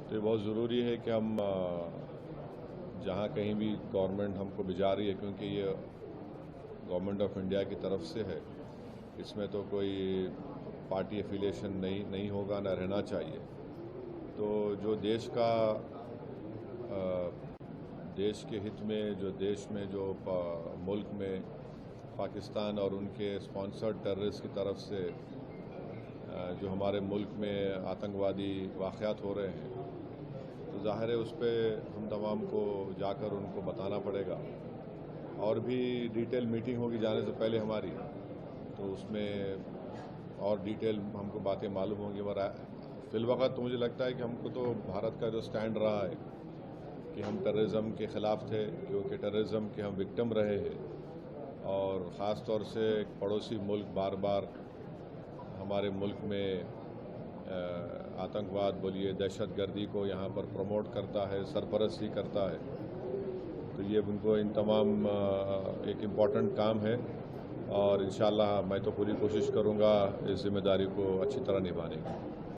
تو یہ بہت ضروری ہے کہ ہم جہاں کہیں بھی گورنمنٹ ہم کو بھجا رہی ہے، کیونکہ یہ گورنمنٹ آف انڈیا کی طرف سے ہے، اس میں تو کوئی پارٹی ایفیلیشن نہیں ہوگا، نہ رہنا چاہیے. تو جو دیش کے ہت میں، جو دیش میں، جو ملک میں پاکستان اور ان کے اسپانسرڈ ٹیررسٹ کی طرف سے جو ہمارے ملک میں آتنکوادی واقعات ہو رہے ہیں، تو ظاہر ہے اس پہ ہم تمام کو جا کر ان کو بتانا پڑے گا. اور بھی ڈیٹیل میٹنگ ہوگی جانے سے پہلے ہماری، تو اس میں اور ڈیٹیل ہم کو باتیں معلوم ہوں گی. فی الوقت تو مجھے لگتا ہے کہ ہم کو تو بھارت کا جو سٹینڈ رہا ہے کہ ہم ٹیررزم کے خلاف تھے، کیونکہ ٹیررزم کے ہم وکٹم رہے ہیں، اور خاص طور سے ایک پڑوسی ملک بار بار ہمارے ملک میں آتنکواد بولیے، دہشت گردی کو یہاں پر پروموٹ کرتا ہے، سرپرستی کرتا ہے. تو یہ ان کو ان تمام ایک امپورٹنٹ کام ہے، اور انشاءاللہ میں تو پوری کوشش کروں گا اس ذمہ داری کو اچھی طرح نبھانے کی.